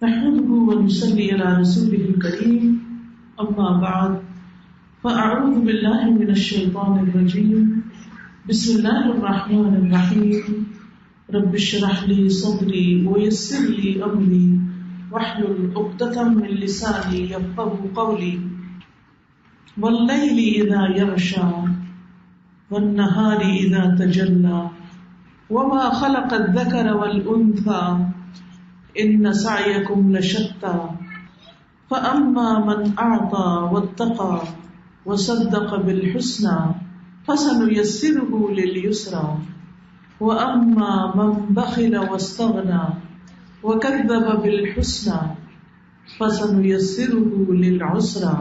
نحمده ونصلي على رسوله الكريم أما بعد فأعوذ بالله من الشيطان الرجيم بسم الله الرحمن الرحيم رب اشرح لي صدري ويسر لي أمري واحلل عقدة من لساني يفقهوا قولي والليل إذا يغشى والنهار إذا تجلى وما خلق الذكر والأنثى إن سعيكم لشتى فأما من أعطى واتقى وصدق بالحسنى فسنيسره لليسرى وأما من بخل واستغنى وكذب بالحسنى فسنيسره للعسرى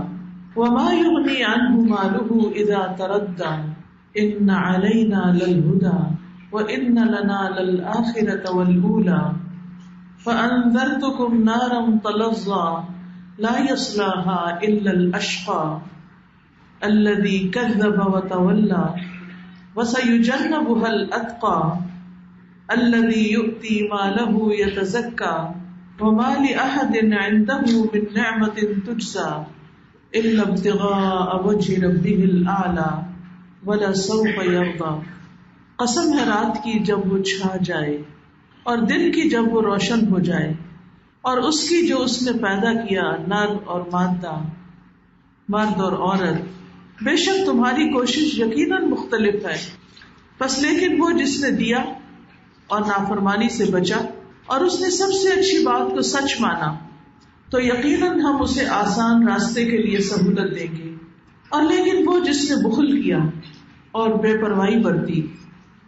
وما يغني عنه ماله إذا تردى إن علينا للهدى وإن لنا للآخرة والأولى فأنذرتكم نارا تلظى لا يصلاها إلا الأشقى الذي كذب وتولى وسيجنبها الأتقى الذي يؤتي ماله يتزكى وما لأحد عنده من نعمة تجزى إلا ابتغاء وجه ربه الأعلى ولسوف يرضى. قسم ہے رات کی جب وہ چھا جائے اور دن کی جب وہ روشن ہو جائے اور اس کی جو اس نے پیدا کیا نر اور مادہ مرد اور عورت. بے شک تمہاری کوشش یقیناً مختلف ہے بس لیکن وہ جس نے دیا اور نافرمانی سے بچا اور اس نے سب سے اچھی بات کو سچ مانا تو یقیناً ہم اسے آسان راستے کے لیے سہولت دیں گے. اور لیکن وہ جس نے بخل کیا اور بے پرواہی برتی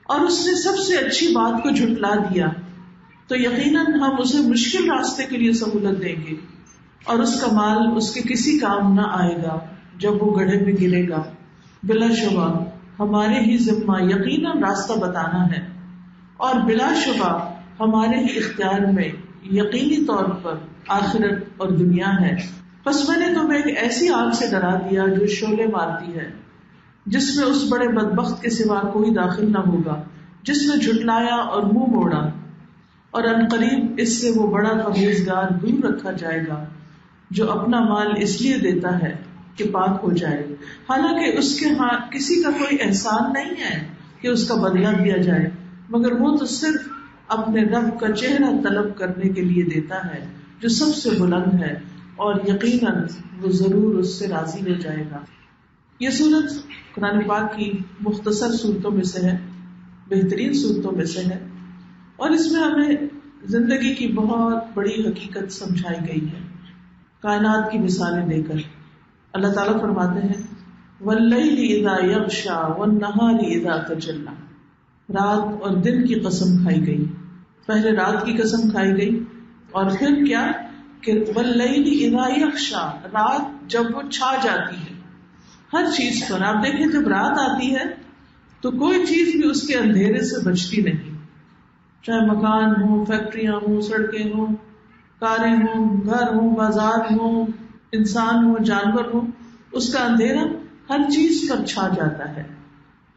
اور اس نے سب سے اچھی بات کو جھٹلا دیا تو یقیناً ہم اسے مشکل راستے کے لیے سہولت دیں گے اور اس کا مال اس کے کسی کام نہ آئے گا جب وہ گڑھے میں گرے گا. بلا شبہ ہمارے ہی ذمہ یقیناً راستہ بتانا ہے اور بلا شبہ ہمارے ہی اختیار میں یقینی طور پر آخرت اور دنیا ہے. بس میں نے تمہیں ایک ایسی آگ سے ڈرا دیا جو شعلے مارتی ہے جس میں اس بڑے بدبخت کے سوا کوئی داخل نہ ہوگا جس نے جھٹلایا اور منہ موڑا اور عنقریب اس سے وہ بڑا پرہیزگار دور رکھا جائے گا جو اپنا مال اس لیے دیتا ہے کہ پاک ہو جائے حالانکہ اس کے ہاں کسی کا کوئی احسان نہیں ہے کہ اس کا بدلہ دیا جائے مگر وہ تو صرف اپنے رب کا چہرہ طلب کرنے کے لیے دیتا ہے جو سب سے بلند ہے اور یقیناً وہ ضرور اس سے راضی ہو جائے گا. یہ سورت قرآن پاک کی مختصر صورتوں میں سے ہے، بہترین صورتوں میں سے ہے اور اس میں ہمیں زندگی کی بہت بڑی حقیقت سمجھائی گئی ہے کائنات کی مثالیں دے کر. اللہ تعالیٰ فرماتے ہیں وَاللَّيْلِ إِذَا يَغْشَى وَالنَّهَارِ إِذَا تَجَلَّى. رات اور دن کی قسم کھائی گئی. پہلے رات کی قسم کھائی گئی اور پھر کیا کہ وَاللَّيْلِ إِذَا يَغْشَى، رات جب وہ چھا جاتی ہے ہر چیز پر. آپ دیکھیں جب رات آتی ہے تو کوئی چیز بھی اس کے اندھیرے سے بچتی نہیں، چاہے مکان ہوں، فیکٹریاں ہوں، سڑکیں ہوں، کاریں ہوں، گھر ہوں، بازار ہوں، انسان ہوں، جانور ہوں، اس کا اندھیرا ہر چیز پر چھا جاتا ہے.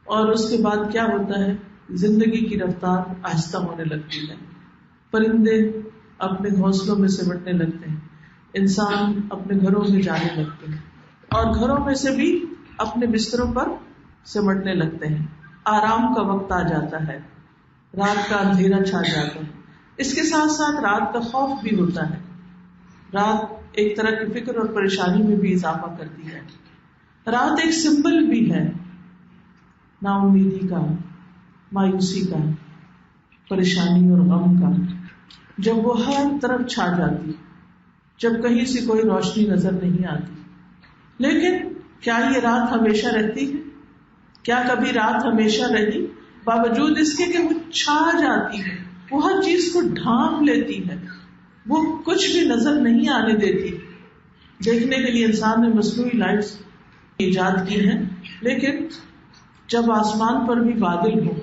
اور اس کے بعد کیا ہوتا ہے؟ زندگی کی رفتار آہستہ ہونے لگتی ہے. پرندے اپنے گھونسلوں میں سمٹنے لگتے ہیں، انسان اپنے گھروں میں جانے لگتے ہیں اور گھروں میں سے بھی اپنے بستروں پر سمٹنے لگتے ہیں. آرام کا وقت آ جاتا ہے، رات کا اندھیرا چھا جاتا ہے. اس کے ساتھ ساتھ رات کا خوف بھی ہوتا ہے. رات ایک طرح کی فکر اور پریشانی میں بھی اضافہ کرتی ہے. رات ایک سمبل بھی ہے نا امیدی کا، مایوسی کا، پریشانی اور غم کا. جب وہ ہر طرف چھا جاتی، جب کہیں سے کوئی روشنی نظر نہیں آتی. لیکن کیا یہ رات ہمیشہ رہتی ہے؟ کیا کبھی رات ہمیشہ رہی؟ باوجود اس کے کہ وہ چھا جاتی ہے، وہ ہر چیز کو ڈھانپ لیتی ہے، وہ کچھ بھی نظر نہیں آنے دیتی. دیکھنے کے لیے انسان نے مصنوعی لائٹس ایجاد کی ہیں، لیکن جب آسمان پر بھی بادل ہو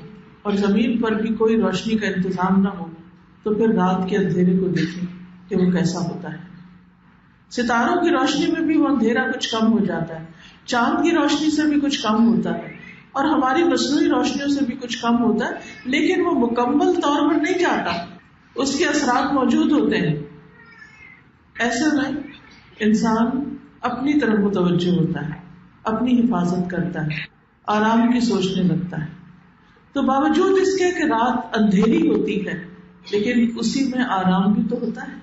اور زمین پر بھی کوئی روشنی کا انتظام نہ ہو تو پھر رات کے اندھیرے کو دیکھیں کہ وہ کیسا ہوتا ہے. ستاروں کی روشنی میں بھی وہ اندھیرا کچھ کم ہو جاتا ہے، چاند کی روشنی سے بھی کچھ کم ہوتا ہے اور ہماری مصنوعی روشنیوں سے بھی کچھ کم ہوتا ہے، لیکن وہ مکمل طور پر نہیں جاتا، اس کے اثرات موجود ہوتے ہیں. ایسے میں انسان اپنی طرف متوجہ ہوتا ہے، اپنی حفاظت کرتا ہے، آرام کی سوچنے لگتا ہے. تو باوجود اس کے کہ رات اندھیری ہوتی ہے لیکن اسی میں آرام بھی تو ہوتا ہے،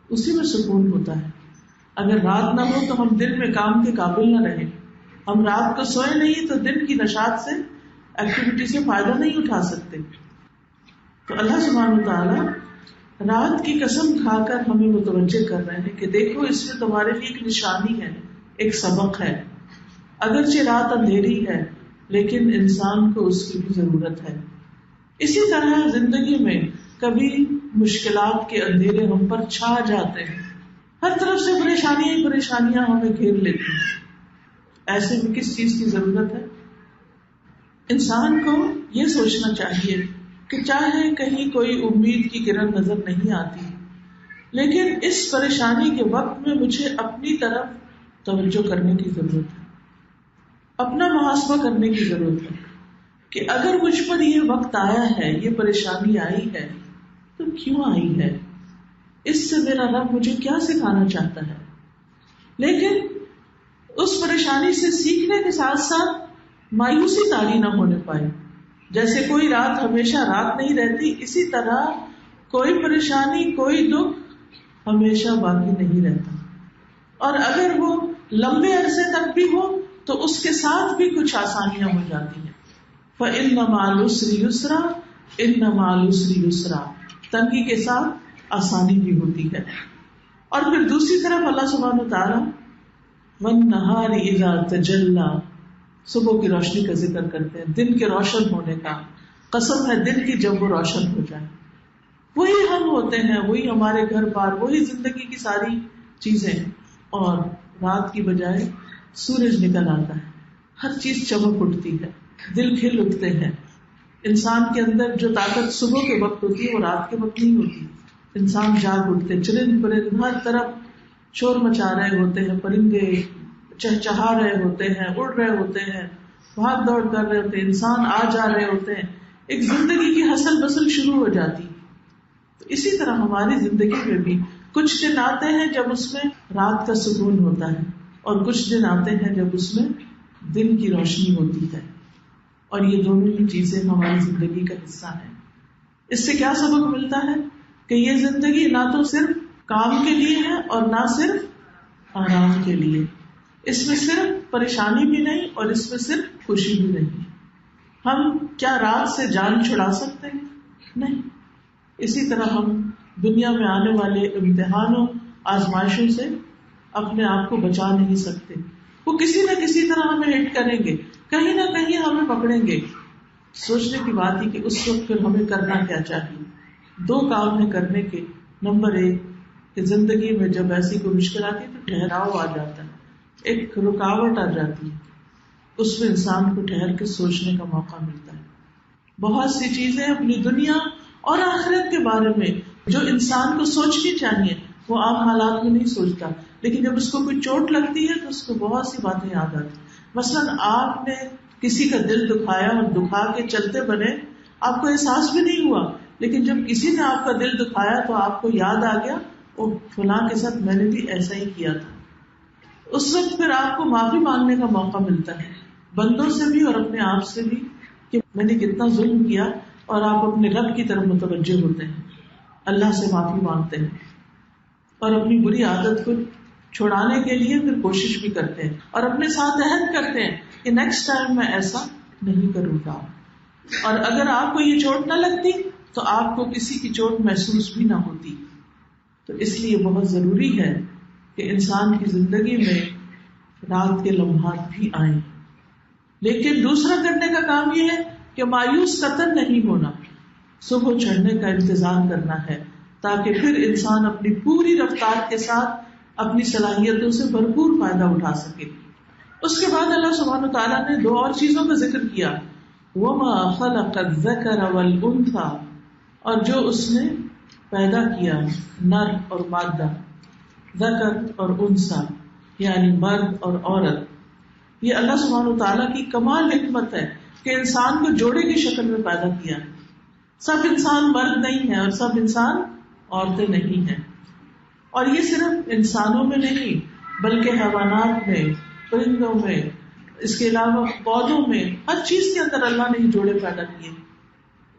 اسی میں سکون ہوتا ہے. اگر رات نہ ہو تو ہم دن میں کام کے قابل نہ رہیں. ہم رات کو سوئے نہیں تو دن کی نشاط سے، ایکٹیویٹی سے فائدہ نہیں اٹھا سکتے. تو اللہ سبحانہ وتعالی رات کی قسم کھا کر ہمیں متوجہ کر رہے ہیں کہ دیکھو اس میں تمہارے لیے ایک نشانی ہے، ایک سبق ہے. اگرچہ رات اندھیری ہے لیکن انسان کو اس کی بھی ضرورت ہے. اسی طرح زندگی میں کبھی مشکلات کے اندھیرے ہم پر چھا جاتے ہیں، ہر طرف سے پریشانیاں ہی پریشانیاں ہمیں گھیر لیتی ہیں. ایسے میں کس چیز کی ضرورت ہے؟ انسان کو یہ سوچنا چاہیے کہ چاہے کہیں کوئی امید کی کرن نظر نہیں آتی لیکن اس پریشانی کے وقت میں مجھے اپنی طرف توجہ کرنے کی ضرورت ہے، اپنا محاسبہ کرنے کی ضرورت ہے کہ اگر مجھ پر یہ وقت آیا ہے، یہ پریشانی آئی ہے تو کیوں آئی ہے، اس سے میرا رب مجھے کیا سکھانا چاہتا ہے. لیکن اس پریشانی سے سیکھنے کے ساتھ ساتھ مایوسی طاری نہ ہونے پائے. جیسے کوئی رات ہمیشہ رات نہیں رہتی، اسی طرح کوئی پریشانی، کوئی دکھ ہمیشہ باقی نہیں رہتا، اور اگر وہ لمبے عرصے تک بھی ہو تو اس کے ساتھ بھی کچھ آسانیاں ہو جاتی ہیں. فَإِنَّ مَعَ الْعُسْرِ يُسْرًا إِنَّ مَعَ الْعُسْرِ يُسْرًا، تنگی کے ساتھ آسانی بھی ہوتی ہے. اور پھر دوسری طرف اللہ سبحانہ وتعالیٰ وَالنَّهَارِ إِذَا تَجَلَّى، صبح کی روشنی کا ذکر کرتے ہیں، دن کے روشن ہونے کا. قسم ہے دن کی جب وہ روشن ہو جائے، وہی ہم ہوتے ہیں، وہی ہمارے گھر بار، وہی زندگی کی ساری چیزیں، اور رات کی بجائے سورج نکل آتا ہے، ہر چیز چمک اٹھتی ہے، دل کھل اٹھتے ہیں. انسان کے اندر جو طاقت صبح کے وقت ہوتی ہے وہ رات کے وقت نہیں ہوتی. انسان جاگ اٹھتے، چرند پرند ہر طرف شور مچا رہے ہوتے ہیں، پرندے چہچہا رہے ہوتے ہیں، اڑ رہے ہوتے ہیں، بھاگ دوڑ کر رہے ہوتے ہیں، انسان آ جا رہے ہوتے ہیں، ایک زندگی کی ہسل بسل شروع ہو جاتی. تو اسی طرح ہماری زندگی میں بھی کچھ دن آتے ہیں جب اس میں رات کا سکون ہوتا ہے، اور کچھ دن آتے ہیں جب اس میں دن کی روشنی ہوتی ہے، اور یہ دونوں ہی چیزیں ہماری زندگی کا حصہ ہیں. اس سے کیا سبق ملتا ہے کہ یہ زندگی نہ تو صرف کام کے لیے ہے اور نہ صرف آرام کے لیے. اس میں صرف پریشانی بھی نہیں اور اس میں صرف خوشی بھی نہیں. ہم کیا رات سے جان چھڑا سکتے ہیں؟ نہیں. اسی طرح ہم دنیا میں آنے والے امتحانوں، آزمائشوں سے اپنے آپ کو بچا نہیں سکتے. وہ کسی نہ کسی طرح ہمیں ہٹ کریں گے، کہیں نہ کہیں ہمیں پکڑیں گے. سوچنے کی بات ہی کہ اس وقت پھر ہمیں کرنا کیا چاہیے. دو کام ہیں کرنے کے. نمبر 1 کہ زندگی میں جب ایسی کوئی مشکل آتی ہے تو ٹھہراؤ آ جاتا ہے، ایک رکاوٹ آ جاتی ہے، اس میں انسان کو ٹھہر کے سوچنے کا موقع ملتا ہے. بہت سی چیزیں اپنی دنیا اور آخرت کے بارے میں جو انسان کو سوچنی چاہیے وہ عام حالات میں نہیں سوچتا، لیکن جب اس کو کوئی چوٹ لگتی ہے تو اس کو بہت سی باتیں یاد آتی. مثلاً آپ نے کسی کا دل دکھایا اور دکھا کے چلتے بنے، آپ کو احساس بھی نہیں ہوا، لیکن جب کسی نے آپ کا دل دکھایا تو آپ کو یاد آ گیا وہ فلاں کے ساتھ میں نے بھی ایسا ہی کیا تھا. اس وقت پھر آپ کو معافی مانگنے کا موقع ملتا ہے، بندوں سے بھی اور اپنے آپ سے بھی، کہ میں نے کتنا ظلم کیا، اور آپ اپنے رب کی طرف متوجہ ہوتے ہیں، اللہ سے معافی مانگتے ہیں اور اپنی بری عادت کو چھوڑانے کے لیے پھر کوشش بھی کرتے ہیں اور اپنے ساتھ عہد کرتے ہیں کہ نیکسٹ ٹائم میں ایسا نہیں کروں گا. اور اگر آپ کو یہ چوٹ نہ لگتی تو آپ کو کسی کی چوٹ محسوس بھی نہ ہوتی. تو اس لیے بہت ضروری ہے کہ انسان کی زندگی میں رات کے لمحات بھی آئیں. لیکن دوسرا کرنے کا کام یہ ہے کہ مایوس قطن نہیں ہونا، صبح چڑھنے کا انتظار کرنا ہے تاکہ پھر انسان اپنی پوری رفتار کے ساتھ اپنی صلاحیتوں سے بھرپور فائدہ اٹھا سکے. اس کے بعد اللہ سبحانہ وتعالیٰ نے 2 اور چیزوں کا ذکر کیا، وَمَا خَلَقَ الذَّكَرَ وَالْأُنْثَى، اور جو اس نے پیدا کیا نر اور مادہ، ذکر اور انثى یعنی مرد اور عورت. یہ اللہ سبحانہ وتعالیٰ کی کمال حکمت ہے کہ انسان کو جوڑے کی شکل میں پیدا کیا. سب انسان مرد نہیں ہے اور سب انسان عورتیں نہیں ہیں. اور یہ صرف انسانوں میں نہیں بلکہ حیوانات میں، پرندوں میں، اس کے علاوہ پودوں میں، ہر چیز کے اندر اللہ نے جوڑے پیدا کیے،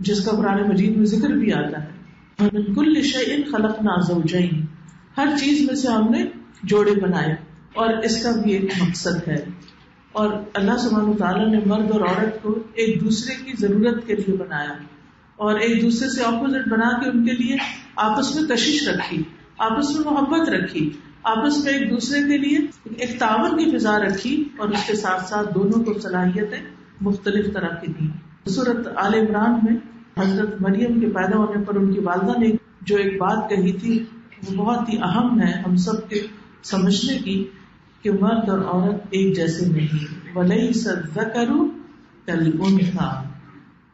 جس کا قرآن مجید میں ذکر بھی آتا ہے وَمِن كُلِّ شَيْءٍ خَلَقْنَا زَوْجَيْنِ، ہر چیز میں سے ہم نے جوڑے بنائے، اور اس کا بھی ایک مقصد ہے. اور اللہ سبحانہ وتعالیٰ نے مرد اور عورت کو ایک دوسرے کی ضرورت کے لیے بنایا، اور ایک دوسرے سے اپوزٹ بنا کے ان کے لیے آپس میں کشش رکھی، آپس میں محبت رکھی، آپس میں ایک دوسرے کے لیے ایک تعاون کی فضا رکھی، اور اس کے ساتھ ساتھ دونوں کو صلاحیتیں مختلف طرح کی دی. سورۃ آل عمران میں حضرت مریم کے پیدا ہونے پر ان کی والدہ نے جو ایک بات کہی تھی وہ بہت ہی اہم ہے ہم سب کے سمجھنے کی، کہ مرد اور عورت ایک جیسے نہیں. وَلَيْسَ الذَّكَرُ كَالْأُنثَىٰ،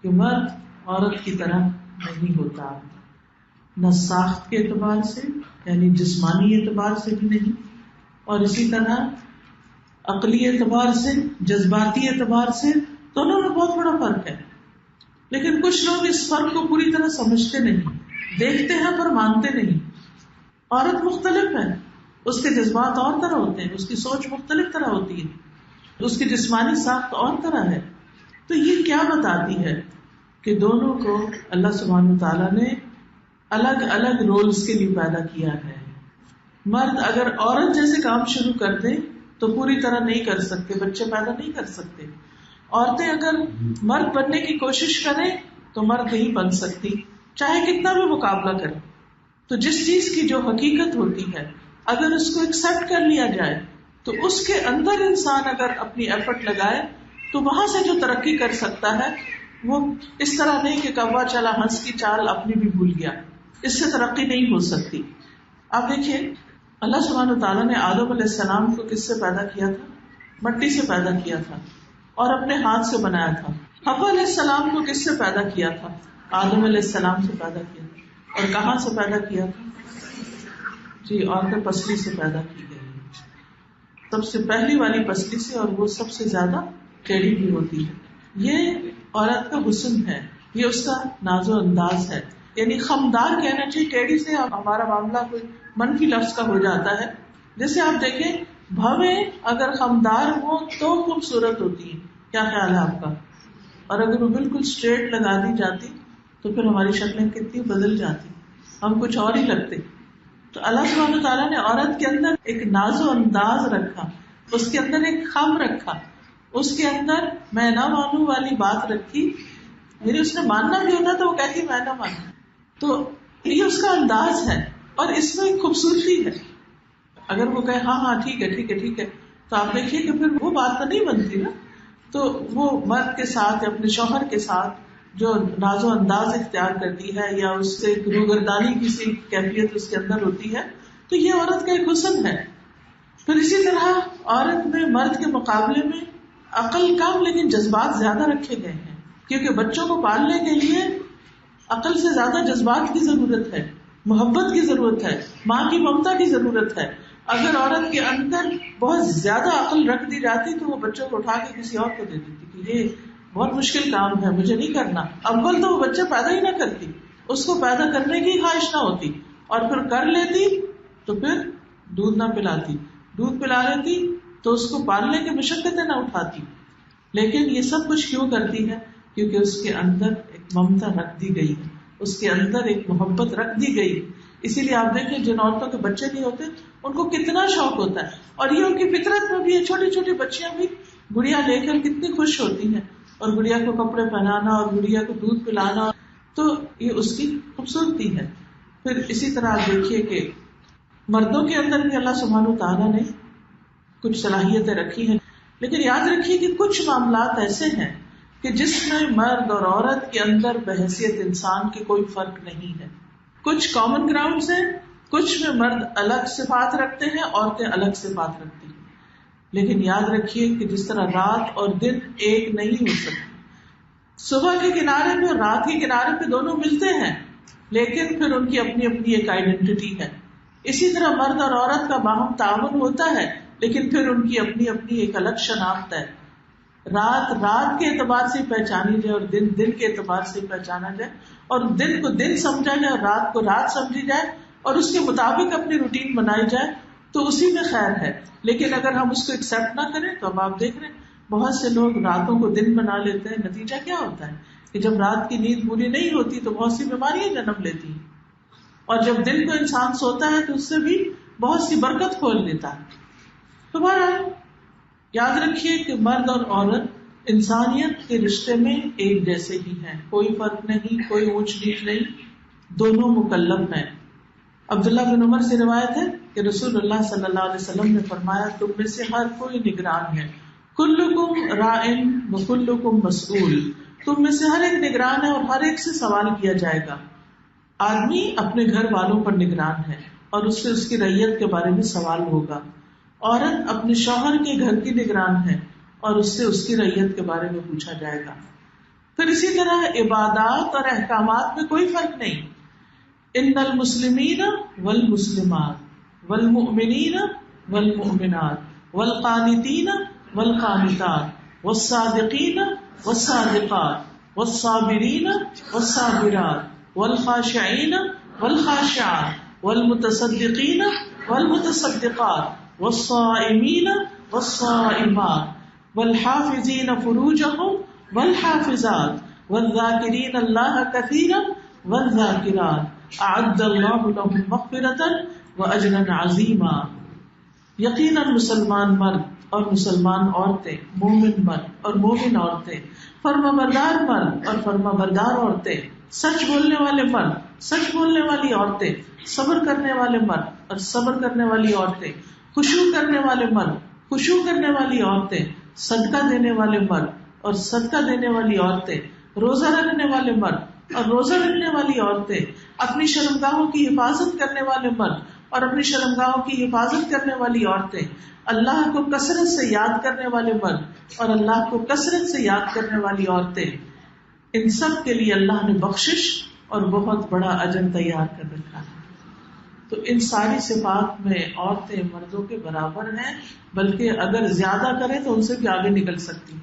کہ مرد عورت کی طرح نہیں ہوتا، نہ ساخت کے اعتبار سے یعنی جسمانی اعتبار سے بھی نہیں، اور اسی طرح عقلی اعتبار سے، جذباتی اعتبار سے، دونوں میں بہت بڑا فرق ہے. لیکن کچھ لوگ اس فرق کو پوری طرح سمجھتے نہیں، دیکھتے ہیں پر مانتے نہیں. عورت مختلف ہے، اس کے جذبات اور طرح ہوتے ہیں، اس کی سوچ مختلف طرح ہوتی ہے، اس کی جسمانی ساخت اور طرح ہے. تو یہ کیا بتاتی ہے کہ دونوں کو اللہ سبحانہ وتعالیٰ نے الگ الگ رولز کے لیے پیدا کیا ہے. مرد اگر عورت جیسے کام شروع کر دے تو پوری طرح نہیں کر سکتے، بچے پیدا نہیں کر سکتے. عورتیں اگر مرد بننے کی کوشش کریں تو مرد نہیں بن سکتی، چاہے کتنا بھی مقابلہ کرے. تو جس چیز کی جو حقیقت ہوتی ہے اگر اس کو ایکسپٹ کر لیا جائے تو اس کے اندر انسان اگر اپنی ایفرٹ لگائے تو وہاں سے جو ترقی کر سکتا ہے وہ اس طرح نہیں کہ کوا چلا ہنس کی چال اپنی بھی بھول گیا، اس سے ترقی نہیں ہو سکتی. آپ دیکھیے اللہ سبحانہ وتعالیٰ نے آدم علیہ السلام کو کس سے پیدا کیا تھا؟ مٹی سے پیدا کیا تھا اور اپنے ہاتھ سے بنایا تھا. حوا علیہ السلام کو کس سے پیدا کیا تھا؟ آدم علیہ السلام سے پیدا کیا تھا. اور کہاں سے پیدا کیا تھا؟ جی عورتیں پسلی سے پیدا کی گئی، سب سے پہلی والی پسلی سے، اور وہ سب سے زیادہ ٹیڑھی بھی ہوتی ہے. یہ عورت کا حسن ہے، یہ اس کا ناز و انداز ہے. یعنی خمدار کہنا چاہیے، ٹیڑھی سے ہمارا معاملہ کوئی منفی لفظ کا ہو جاتا ہے. جیسے آپ دیکھیں بھویں اگر خمدار ہو تو خوبصورت ہوتی ہے، کیا خیال ہے آپ کا؟ اور اگر وہ بالکل اسٹریٹ لگا دی جاتی تو پھر ہماری شکلیں کتنی بدل جاتی، ہم کچھ اور ہی لگتے. تو اللہ سبحانہ تعالیٰ نے عورت کے اندر ایک ناز و انداز رکھا، اس کے اندر ایک خم رکھا، اس کے اندر میں نہ مانوں والی بات رکھی. میری اس نے ماننا بھی ہوتا تو وہ کہتی میں نہ مانوں. تو یہ اس کا انداز ہے اور اس میں ایک خوبصورتی ہے. اگر وہ کہے ہاں ہاں ٹھیک ہے ٹھیک ہے ٹھیک ہے تو آپ دیکھیے کہ پھر وہ بات تو نہیں بنتی نا. تو وہ مرد کے ساتھ یا اپنے شوہر کے ساتھ جو ناز و انداز اختیار کرتی ہے یا اس سے روگردانی کسی کیفیت اس کے اندر ہوتی ہے تو یہ عورت کا ایک حسن ہے. پھر اسی طرح عورت میں مرد کے مقابلے میں عقل کم لیکن جذبات زیادہ رکھے گئے ہیں، کیونکہ بچوں کو پالنے کے لیے عقل سے زیادہ جذبات کی ضرورت ہے، محبت کی ضرورت ہے، ماں کی ممتا کی ضرورت ہے. اگر عورت کے اندر بہت زیادہ عقل رکھ دی جاتی تو وہ بچوں کو اٹھا کے کسی اور کو دے دیتی کہ یہ بہت مشکل کام ہے، مجھے نہیں کرنا. اول تو وہ بچہ پیدا ہی نہ کرتی، اس کو پیدا کرنے کی خواہش نہ ہوتی، اور پھر کر لیتی تو پھر دودھ نہ پلاتی، دودھ پلا لیتی تو اس کو پالنے کی مشقتیں نہ اٹھاتی. لیکن یہ سب کچھ کیوں کرتی ہے؟ کیونکہ اس کے اندر ایک ممتا رکھ دی گئی، اس کے اندر ایک محبت رکھ دی گئی. اسی لیے آپ دیکھیں جن عورتوں کے بچے نہیں ہوتے ان کو کتنا شوق ہوتا ہے، اور یہ ان کی فطرت میں بھی ہے. چھوٹی چھوٹی بچیاں بھی گڑیا لے کر کتنی خوش ہوتی ہیں، اور گڑیا کو کپڑے پہنانا اور گڑیا کو دودھ پلانا، تو یہ اس کی خوبصورتی ہے. پھر اسی طرح آپ دیکھیے کہ مردوں کے اندر بھی اللہ سبحانہ تعالیٰ نے کچھ صلاحیتیں رکھی ہیں، لیکن یاد رکھیے کہ کچھ معاملات ایسے ہیں کہ جس میں مرد اور عورت کے اندر بحیثیت انسان کے کوئی فرق نہیں ہے. کچھ کامن گراؤنڈز ہیں، کچھ میں مرد الگ صفات رکھتے ہیں، عورتیں الگ صفات رکھتی ہیں. لیکن یاد رکھیے کہ جس طرح رات اور دن ایک نہیں ہو سکتے، صبح کے کنارے پہ اور رات کے کنارے پہ دونوں ملتے ہیں لیکن پھر ان کی اپنی اپنی ایک آئیڈینٹی ہے. اسی طرح مرد اور عورت کا باہم تعاون ہوتا ہے لیکن پھر ان کی اپنی اپنی ایک الگ شناخت ہے. رات رات کے اعتبار سے پہچانی جائے اور دن دن کے اعتبار سے پہچانا جائے، اور دن کو دن سمجھا جائے اور رات کو رات سمجھی جائے، اور اس کے مطابق اپنی روٹین بنائی جائے تو اسی میں خیر ہے. لیکن اگر ہم اس کو ایکسپٹ نہ کریں تو اب آپ دیکھ رہے ہیں بہت سے لوگ راتوں کو دن بنا لیتے ہیں. نتیجہ کیا ہوتا ہے کہ جب رات کی نیند پوری نہیں ہوتی تو بہت سی بیماریاں جنم لیتی ہیں, اور جب دن کو انسان سوتا ہے تو اس سے بھی بہت سی برکت کھول لیتا ہے. تو بہرحال یاد رکھیے کہ مرد اور عورت انسانیت کے رشتے میں ایک جیسے ہی ہیں, کوئی فرق نہیں, کوئی اونچ نیچ نہیں, دونوں مکلف ہیں. عبداللہ بن عمر سے روایت ہے کہ رسول اللہ صلی اللہ علیہ وسلم نے فرمایا, تم میں سے ہر کوئی نگران ہے, کلکم راعٍ وکلکم مسئول, تم میں سے ہر ایک نگران ہے اور ہر ایک سے سوال کیا جائے گا. آدمی اپنے گھر والوں پر نگران ہے اور اس سے اس کی رعیت کے بارے میں سوال ہوگا. عورت اپنے شوہر کے گھر کی نگران ہے اور اس سے اس کی رعیت کے بارے میں پوچھا جائے گا. پھر اسی طرح عبادات اور احکامات میں کوئی فرق نہیں. ان المسلمین والمسلمات والمؤمنین والمؤمنات والقانتین والقانتات والصادقین والصادقات والصابرین والصابرات والخاشعین والخاشعات والمتصدقین والمتصدقات والصائمین والصائمات والحافظین فروجہم والحافظات والذاکرین اللہ کثیرا والذاکرات اعد اللہ لهم مغفرۃ واجرا عظیما. یقیناً مسلمان مرد اور مسلمان عورتیں, مومن مرد اور مومن عورتیں, فرما بردار مرد اور فرما بردار عورتیں, سچ بولنے والے مرد, سچ بولنے والی عورتیں, صبر کرنے والے مرد اور صبر کرنے والی عورتیں, خشوع کرنے والے مرد, خشوع کرنے والی عورتیں, صدقہ دینے والے مرد اور صدقہ دینے والی عورتیں, روزہ رکھنے والے مرد اور روزہ رکھنے والی عورتیں, اپنی شرمگاہوں کی حفاظت کرنے والے مرد اور اپنی شرمگاہوں کی حفاظت کرنے والی عورتیں, اللہ کو کثرت سے یاد کرنے والے مرد اور اللہ کو کثرت سے یاد کرنے والی عورتیں, ان سب کے لیے اللہ نے بخشش اور بہت بڑا اجر تیار کر رکھا ہے. تو ان ساری صفات میں عورتیں مردوں کے برابر ہیں, بلکہ اگر زیادہ کریں تو ان سے بھی آگے نکل سکتی.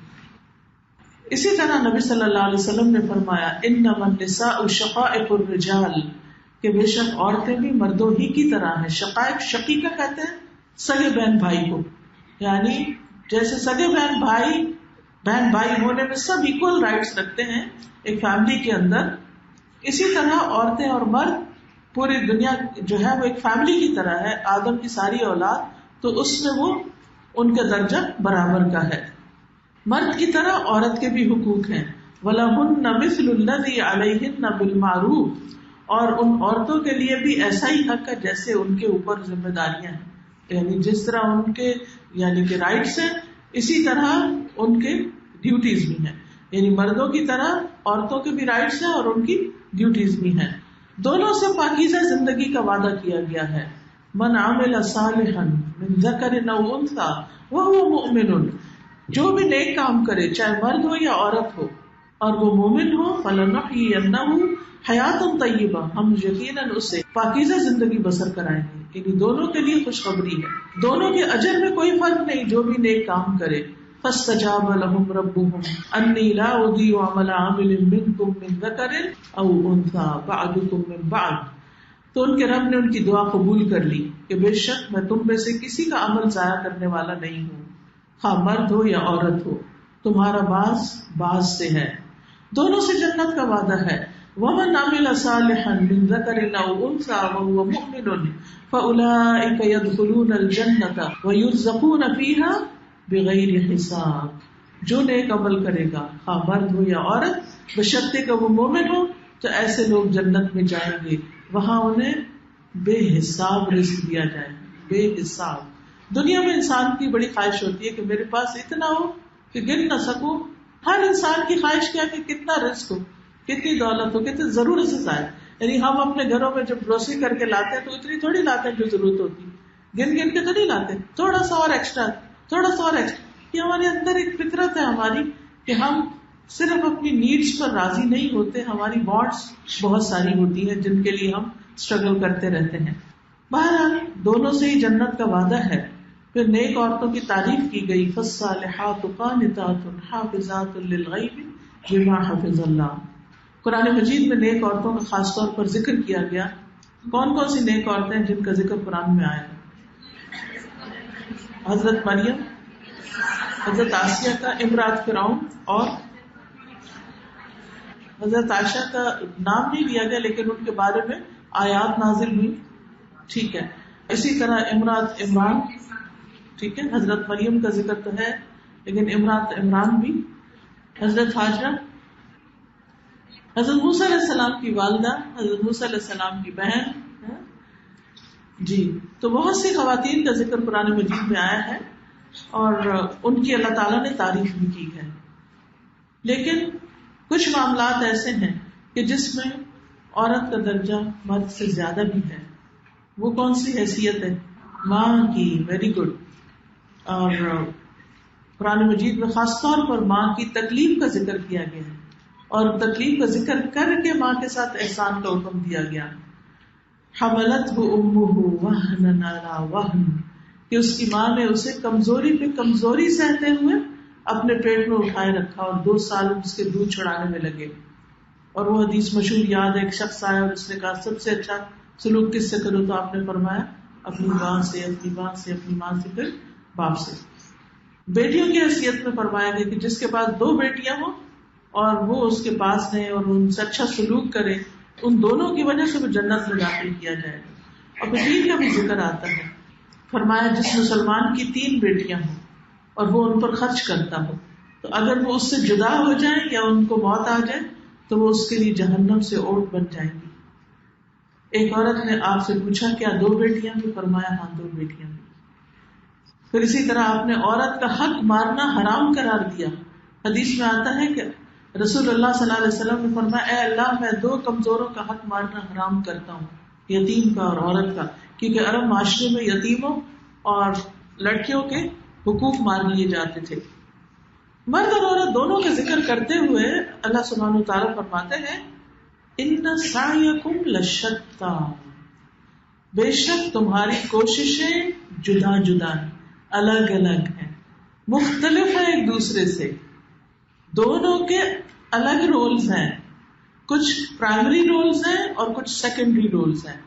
اسی طرح نبی صلی اللہ علیہ وسلم نے فرمایا, انما النساء شقائق الرجال, کہ بے شک عورتیں بھی مردوں ہی کی طرح ہیں. شقائق, شقیقہ کہتے ہیں سگے بہن بھائی کو, یعنی جیسے سگے بہن بھائی ہونے میں سب ایکول رائٹس رکھتے ہیں ایک فیملی کے اندر, اسی طرح عورتیں اور مرد پوری دنیا جو ہے وہ ایک فیملی کی طرح ہے. آدم کی ساری اولاد, تو اس میں وہ ان کا درجہ برابر کا ہے. مرد کی طرح عورت کے بھی حقوق ہیں. وَلَهُنَّ مِثْلُ الَّذِي عَلَيْهِنَّ بِالْمَعْرُوفِ, اور ان عورتوں کے لیے بھی ایسا ہی حق ہے جیسے ان کے اوپر ذمہ داریاں ہیں. یعنی جس طرح ان کے یعنی کہ رائٹس ہیں, اسی طرح ان کے ڈیوٹیز بھی ہیں. یعنی مردوں کی طرح عورتوں کے بھی رائٹس ہیں اور ان کی ڈیوٹیز بھی ہیں. دونوں سے پاکیزہ زندگی کا وعدہ کیا گیا ہے. من عمل صالحا من ذکر او انثی وهو مؤمن, جو بھی نیک کام کرے چاہے مرد ہو یا عورت ہو اور وہ مومن ہو, فَلَنُحْيِيَنَّهُ حَيَاةً طَيِّبَةً, ہم یقیناً اسے پاکیزہ زندگی بسر کرائیں گے. یعنی دونوں کے لیے خوشخبری ہے, دونوں کے اجر میں کوئی فرق نہیں جو بھی نیک کام کرے. فَاسْتَجَابَ لَهُمْ رَبُّهُمْ أَنِّي لَا أُضِيعُ عَمَلَ عَامِلٍ مِّنكُم مِّن ذَكَرٍ أَوْ أُنثَىٰ بَعْضُكُم مِّن بَعْضٍ, تو ان کے رب نے ان کی دعا قبول کر لی کہ بے شک میں تم میں سے کسی کا عمل ضائع کرنے والا نہیں ہوں, خواہ مرد ہو یا عورت ہو, تمہارا باز سے ہے. دونوں سے جنت کا وعدہ ہے. وَمَنْ عَمِلَ صَالِحًا مِّن ذَكَرٍ أَوْ أُنثَىٰ وَهُوَ مُؤْمِنٌ فَأُولَٰئِكَ يَدْخُلُونَ الْجَنَّةَ وَيُرْزَقُونَ فِيهَا بِغَيْرِ حِسَابٍ, جو نیک عمل کرے گا خواہ مرد ہو یا عورت, بشرطے کہ وہ مومن ہو, تو ایسے لوگ جنت میں جائیں گے, وہاں انہیں بے حساب رزق دیا جائے گا. بے حساب. دنیا میں انسان کی بڑی خواہش ہوتی ہے کہ میرے پاس اتنا ہو کہ گن نہ سکوں. ہر انسان کی خواہش کیا کہ کتنا رزق ہو, کتنی دولت ہو, کتنی ضرورت سے زائد. یعنی ہم اپنے گھروں میں جب گروسری کر کے لاتے ہیں تو اتنی تھوڑی لاتے ہیں جو ضرورت ہوتی, گن کے تو نہیں لاتے, تھوڑا سا اور ایکسٹرا, تھوڑا سا اور ایکسٹرا. یہ ہمارے اندر ایک فطرت ہے ہماری کہ ہم صرف اپنی نیڈس پر راضی نہیں ہوتے, ہماری وانٹس بہت ساری ہوتی ہیں جن کے لیے ہم اسٹرگل کرتے رہتے ہیں. بہرحال دونوں سے ہی جنت کا وعدہ ہے. پھر نیک عورتوں کی تعریف کی گئی, فالصالحات قانتات حافظات للغیب بما حفظ اللہ. قرآن مجید میں نیک عورتوں کا خاص طور پر ذکر کیا گیا کون کون سی نیک عورتیں ہیں جن کا ذکر قرآن میں آیا ہے؟ حضرت مریم، حضرت آسیہ کا امرات فرعون، اور حضرت عائشہ کا نام نہیں لیا گیا لیکن ان کے بارے میں آیات نازل ہوئی. ٹھیک ہے. اسی طرح امرات عمران، ٹھیک ہے، حضرت مریم کا ذکر تو ہے لیکن امرات عمران بھی، حضرت ہاجرہ، حضرت موسیٰ علیہ السلام کی والدہ، حضرت موسیٰ علیہ السلام کی بہن. جی، تو بہت سی خواتین کا ذکر قرآن مجید میں آیا ہے اور ان کی اللہ تعالیٰ نے تعریف بھی کی ہے. لیکن کچھ معاملات ایسے ہیں کہ جس میں عورت کا درجہ مرد سے زیادہ بھی ہے. وہ کون سی حیثیت ہے؟ ماں کی. Very good. اور قرآن مجید میں خاص طور پر ماں کی تکلیف کا ذکر کیا گیا ہے اور تکلیف کا ذکر کر کے ماں کے ساتھ احسان کا حکم دیا گیا. حملتہ امہ وہنا علی وہن، کہ اس کی ماں نے اسے کمزوری پہ کمزوری سہتے ہوئے اپنے پیٹ میں اٹھائے رکھا اور 2 سال اس کے دودھ چھڑانے میں لگے. اور وہ حدیث مشہور یاد ہے، ایک شخص آیا اور اس نے کہا سب سے اچھا سلوک کس سے کرو؟ تو آپ نے فرمایا اپنی ماں سے، اپنی ماں سے، اپنی ماں سے، پھر باپ سے. بیٹیوں کی حیثیت میں فرمایا گیا کہ جس کے پاس 2 بیٹیاں ہوں اور وہ اس کے پاس رہے اور ان سے اچھا سلوک کرے، ان دونوں کی وجہ سے وہ جنت میں داخل کیا جائے. اور پھر 3 کا بھی ذکر آتا ہے. فرمایا جس مسلمان کی 3 بیٹیاں ہوں اور وہ ان پر خرچ کرتا ہو تو اگر وہ اس سے جدا ہو جائیں یا ان کو موت آ جائے تو وہ اس کے لیے جہنم سے اوٹ بن جائیں گی. ایک عورت نے آپ سے پوچھا کیا 2 بیٹیاں بھی؟ فرمایا ہاں 2 بیٹیاں بھی. پھر اسی طرح آپ نے عورت کا حق مارنا حرام قرار دیا. حدیث میں آتا ہے کہ رسول اللہ صلی اللہ علیہ وسلم نے فرمایا اے اللہ میں 2 کمزوروں کا حق مارنا حرام کرتا ہوں، یتیم کا اور عورت کا، کیونکہ عرب معاشرے میں یتیموں اور لڑکیوں کے حقوق مار لیے جاتے تھے. مرد اور عورت دونوں کا ذکر کرتے ہوئے اللہ سبحانہ وتعالیٰ فرماتے ہیں ان سعیکم لشتیٰ، بے شک تمہاری کوششیں جدا جدا ہیں، الگ الگ ہیں، مختلف ہیں ایک دوسرے سے. دونوں کے الگ رولز ہیں، کچھ پرائمری رولز ہیں اور کچھ سیکنڈری رولز ہیں.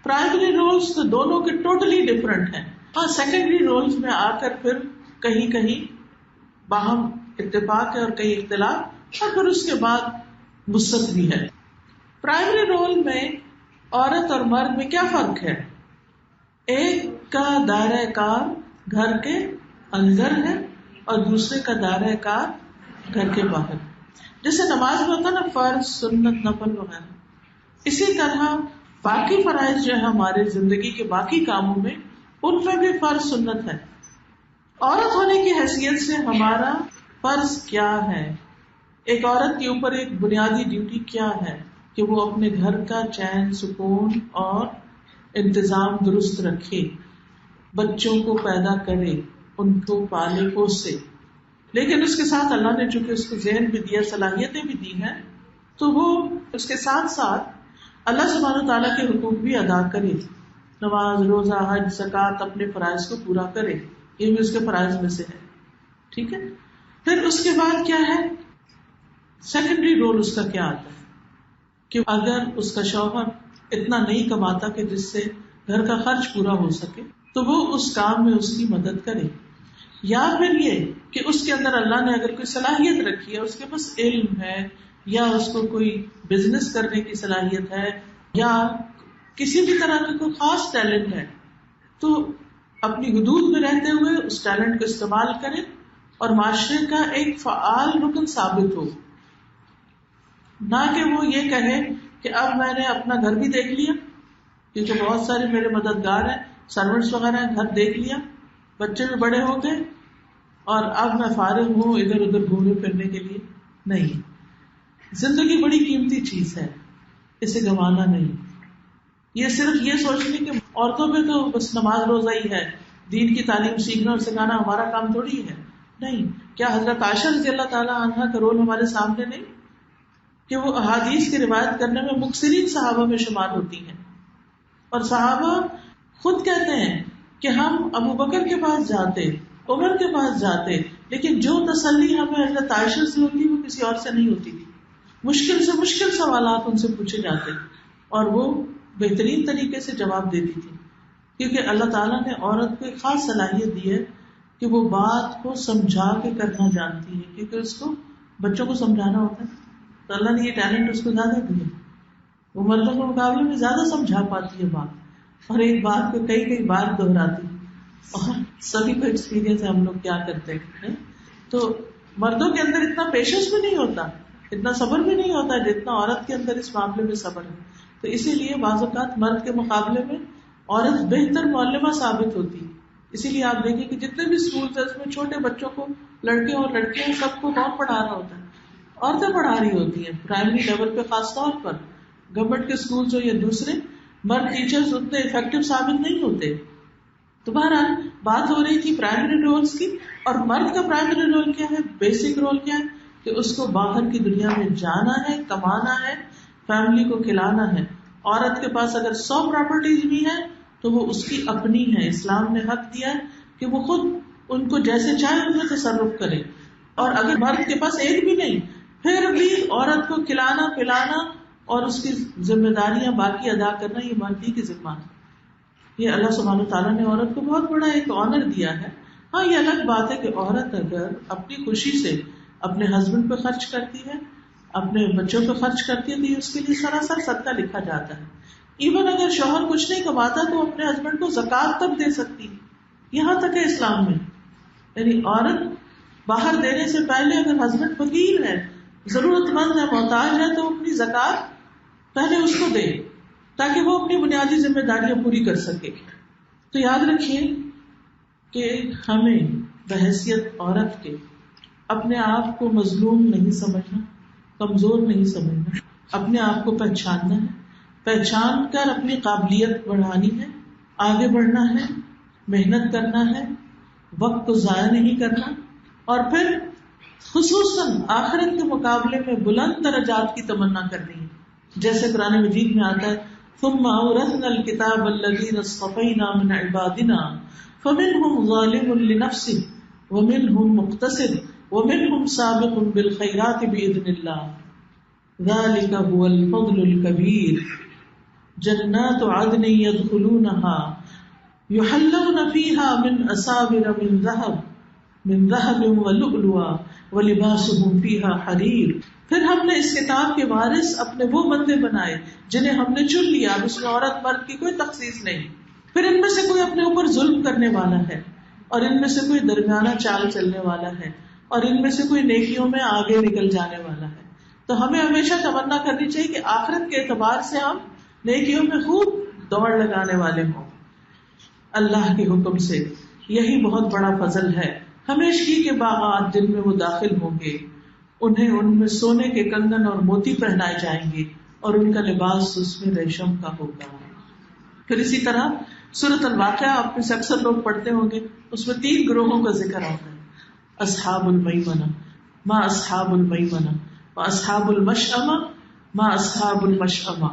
پرائمری رولز تو دونوں کے ٹوٹلی ڈفرنٹ ہیں. ہاں سیکنڈری رولز میں آ کر پھر کہیں کہیں باہم اتفاق ہے اور کہیں اختلاف، اور پھر اس کے بعد وسعت بھی ہے. پرائمری رول میں عورت اور مرد میں کیا فرق ہے؟ ایک کا دائرہ کار گھر کے اندر ہے اور دوسرے کا دائرہ کار گھر کے باہر. جیسے نماز میں ہوتا نا فرض، سنت، نفل وغیرہ، اسی طرح باقی فرائض جو ہے ہمارے زندگی کے باقی کاموں میں، ان میں بھی فرض سنت ہے. عورت ہونے کی حیثیت سے ہمارا فرض کیا ہے؟ ایک عورت کے اوپر ایک بنیادی ڈیوٹی کیا ہے کہ وہ اپنے گھر کا چین، سکون اور انتظام درست رکھے، بچوں کو پیدا کرے، ان کو پالے پوسے. لیکن اس کے ساتھ اللہ نے چونکہ اس کو ذہن بھی دیا، صلاحیتیں بھی دی ہیں، تو وہ اس کے ساتھ ساتھ اللہ سبحانہ وتعالیٰ کے حقوق بھی ادا کرے. نماز، روزہ، حج، زکوٰۃ، اپنے فرائض کو پورا کرے، یہ بھی اس کے فرائض میں سے ہے. ٹھیک ہے. پھر اس کے بعد کیا ہے؟ سیکنڈری رول اس کا کیا آتا ہے کہ اگر اس کا شوہر اتنا نہیں کماتا کہ جس سے گھر کا خرچ پورا ہو سکے تو وہ اس کام میں اس کی مدد کرے، یا پھر یہ کہ اس کے اندر اللہ نے اگر کوئی صلاحیت رکھی ہے، اس کے پاس علم ہے یا اس کو کوئی بزنس کرنے کی صلاحیت ہے یا کسی بھی طرح کا کوئی خاص ٹیلنٹ ہے، تو اپنی حدود میں رہتے ہوئے اس ٹیلنٹ کو استعمال کرے اور معاشرے کا ایک فعال رکن ثابت ہو. نہ کہ وہ یہ کہے کہ اب میں نے اپنا گھر بھی دیکھ لیا، کیونکہ بہت سارے میرے مددگار ہیں، سرونٹس وغیرہ ہیں، گھر دیکھ لیا، بچے بھی بڑے ہو گئے اور اب میں فارغ ہوں ادھر ادھر گھومنے پھرنے کے لیے. نہیں، زندگی بڑی قیمتی چیز ہے، اسے گنوانا نہیں. یہ صرف یہ سوچنے کہ عورتوں پہ تو بس نماز روزہ ہی ہے، دین کی تعلیم سیکھنا اور سکھانا ہمارا کام تھوڑی ہے. نہیں، کیا حضرت عائشہ رضی اللہ تعالیٰ عنہا کا رول ہمارے سامنے نہیں کہ وہ احادیث کی روایت کرنے میں مکثرین صحابہ میں شمار ہوتی ہیں، اور صحابہ خود کہتے ہیں کہ ہم ابو بکر کے پاس جاتے، عمر کے پاس جاتے، لیکن جو تسلی ہمیں حضرت عائشہ سے ہوتی وہ کسی اور سے نہیں ہوتی تھی. مشکل سے مشکل سوالات ان سے پوچھے جاتے اور وہ بہترین طریقے سے جواب دیتی تھی، کیونکہ اللہ تعالیٰ نے عورت کو ایک خاص صلاحیت دی ہے کہ وہ بات کو سمجھا کے کرنا جانتی ہے، کیونکہ اس کو بچوں کو سمجھانا ہوتا ہے، تو اللہ نے یہ ٹیلنٹ اس کو زیادہ دیا. وہ مردوں کے مقابلے میں زیادہ سمجھا پاتی ہے بات، اور ایک بات کو کئی بار دہراتی. اور سبھی کو ایکسپیرینس ہے ہم لوگ کیا کرتے ہیں. تو مردوں کے اندر اتنا پیشنس بھی نہیں ہوتا، اتنا صبر بھی نہیں ہوتا جتنا عورت کے اندر اس معاملے میں صبر ہے. تو اسی لیے بعض اوقات مرد کے مقابلے میں عورت بہتر معلمہ ثابت ہوتی ہے. اسی لیے آپ دیکھیں کہ جتنے بھی اسکول اس میں چھوٹے بچوں کو، لڑکے اور لڑکیاں، سب کو کون پڑھا رہا ہوتا ہے؟ عورتیں پڑھا رہی ہوتی ہیں پرائمری لیول پہ. خاص طور پر گورنمنٹ کے اسکول جو یا دوسرے، مرد ٹیچرز اتنے افیکٹو ثابت نہیں ہوتے. تو بہرحال بات ہو رہی تھی پرائمری رولز کی، اور مرد کا پرائمری رول کیا ہے، بیسک رول کیا ہے کہ اس کو باہر کی دنیا میں جانا ہے، کمانا ہے، فیملی کو کھلانا ہے. عورت کے پاس اگر 100 پراپرٹیز بھی ہیں تو وہ اس کی اپنی ہے. اسلام نے حق دیا ہے کہ وہ خود ان کو جیسے چاہے ان میں تصرف کرے. اور اگر مرد کے پاس ایک بھی نہیں، پھر بھی عورت کو کھلانا پلانا اور اس کی ذمہ داریاں باقی ادا کرنا، یہ مرد ہی کی ذمہ ہے. یہ اللہ سبحانہ تعالیٰ نے عورت کو بہت بڑا ایک آنر دیا ہے. ہاں یہ الگ بات ہے کہ عورت اگر اپنی خوشی سے اپنے ہسبینڈ پہ خرچ کرتی ہے، اپنے بچوں پہ خرچ کرتی ہے، تو یہ اس کے لیے سراسر صدقہ لکھا جاتا ہے. ایون اگر شوہر کچھ نہیں کماتا تو اپنے ہسبینڈ کو زکوٰۃ تک دے سکتی ہے. یہاں تک ہے اسلام میں، یعنی عورت باہر دینے سے پہلے اگر ہسبینڈ فقیر ہے، ضرورت مند ہے، محتاج ہے، تو اپنی زکوٰۃ پہلے اس کو دے تاکہ وہ اپنی بنیادی ذمہ داریاں پوری کر سکے. تو یاد رکھیے کہ ہمیں بحیثیت عورت کے اپنے آپ کو مظلوم نہیں سمجھنا، کمزور نہیں سمجھنا. اپنے آپ کو پہچاننا ہے، پہچان کر اپنی قابلیت بڑھانی ہے، آگے بڑھنا ہے، محنت کرنا ہے، وقت کو ضائع نہیں کرنا، اور پھر خصوصاً آخرت کے مقابلے میں بلند درجات کی تمنا کرنی ہے. جیسے قرآن مجید میں آتا ہے ثم اورثنا الكتاب الذين اصطفينا من عبادنا فمنهم ظالم لنفسه ومنهم مقتصد ومنهم سابق بالخيرات بإذن الله ذلك هو الفضل الكبير جنات عدن يدخلونها يحلون فيها من أساور من ذهب ولؤلؤا ولباسهم فيها حرير. پھر ہم نے اس کتاب کے وارث اپنے وہ بندے بنائے جنہیں ہم نے چن لیا. اب اس میں عورت مرد کی کوئی تخصیص نہیں. پھر ان میں سے کوئی اپنے اوپر ظلم کرنے والا ہے، اور ان میں سے کوئی درمیانہ چال چلنے والا ہے، اور ان میں سے کوئی نیکیوں میں آگے نکل جانے والا ہے. تو ہمیں ہمیشہ تمنا کرنی چاہیے کہ آخرت کے اعتبار سے ہم نیکیوں میں خوب دوڑ لگانے والے ہوں اللہ کے حکم سے. یہی بہت بڑا فضل ہے. ہمیشگی کے باغات جن میں وہ داخل ہوں گے، انہیں ان میں سونے کے کنگن اور موتی پہنائے جائیں گے، اور ان کا لباس اس میں ریشم کا ہوگا. پھر اسی طرح سورۃ الواقعہ آپ میں سے اکثر لوگ پڑھتے ہوں گے، اس میں 3 گروہوں کا ذکر آتا ہے. اصحاب المیمنہ ما اصحاب المیمنہ، واصحاب المشأمہ ما اصحاب المشأمہ،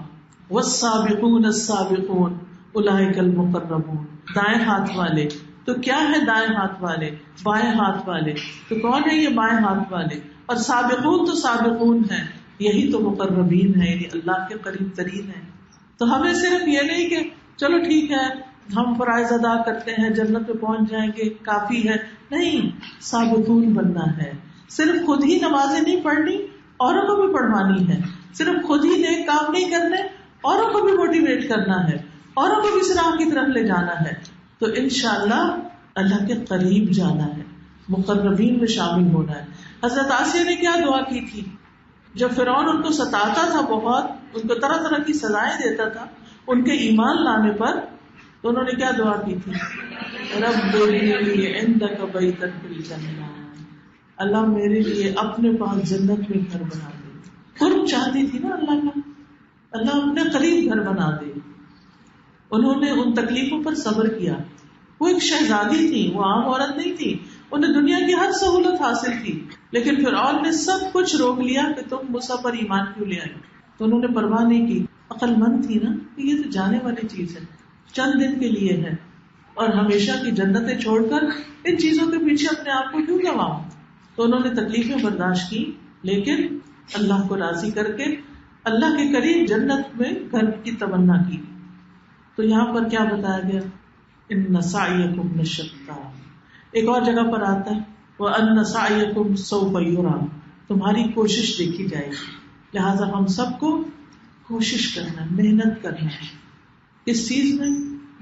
والسابقون السابقون اولئک المقربون. دائیں ہاتھ والے تو کیا ہے دائیں ہاتھ والے، بائیں ہاتھ والے تو کون ہے یہ بائیں ہاتھ والے، اور سابقون تو سابقون ہیں، یہی تو مقربین ہیں، یعنی اللہ کے قریب ترین ہیں. تو ہمیں صرف یہ نہیں کہ چلو ٹھیک ہے ہم فرائض ادا کرتے ہیں جنت میں پہنچ جائیں گے کافی ہے، نہیں، سابقون بننا ہے. صرف خود ہی نمازیں نہیں پڑھنی، اوروں کو بھی پڑھوانی ہے. صرف خود ہی نیک کام نہیں کرنے، اوروں کو بھی موٹیویٹ کرنا ہے، اوروں کو بھی صراط کی طرف لے جانا ہے. تو انشاءاللہ اللہ کے قریب جانا ہے، مقربین میں شامل ہونا ہے. حضرت آسیہ نے کیا دعا کی تھی جب فرعون ان کو ستاتا تھا، بہت ان کو طرح طرح کی سزائیں دیتا تھا ان کے ایمان لانے پر، تو انہوں نے کیا دعا کی تھی؟ رب ابنی عندک بیتا فی الجنہ، اللہ میرے لیے اپنے پاس جنت میں گھر بنا دے. قرب چاہتی تھی نا اللہ کا، اللہ اپنے قریب گھر بنا دے. انہوں نے ان تکلیفوں پر صبر کیا. وہ ایک شہزادی تھی، وہ عام عورت نہیں تھی، انہیں دنیا کی ہر سہولت حاصل تھی، لیکن فرعون نے سب کچھ روک لیا کہ تم موسیٰ پر ایمان کیوں لے آئے. تو انہوں نے پرواہ نہیں کی. عقل مند تھی نا کہ یہ تو جانے والی چیز ہے، چند دن کے لیے ہے، اور ہمیشہ کی جنتیں چھوڑ کر ان چیزوں کے پیچھے اپنے آپ کو کیوں گواؤں. تو انہوں نے تکلیفیں برداشت کی، لیکن اللہ کو راضی کر کے اللہ کے قریب جنت میں گھر کی تمنا کی. تو یہاں پر کیا بتایا گیا؟ ان سعیکم لشتیٰ. ایک اور جگہ پر آتا ہے وَأَنَّ سَعْيَكُمْ سَوْفَ يُرَىٰ، تمہاری کوشش دیکھی جائے گی. لہٰذا ہم سب کو کوشش کرنا، محنت کرنا ہے. اس چیز میں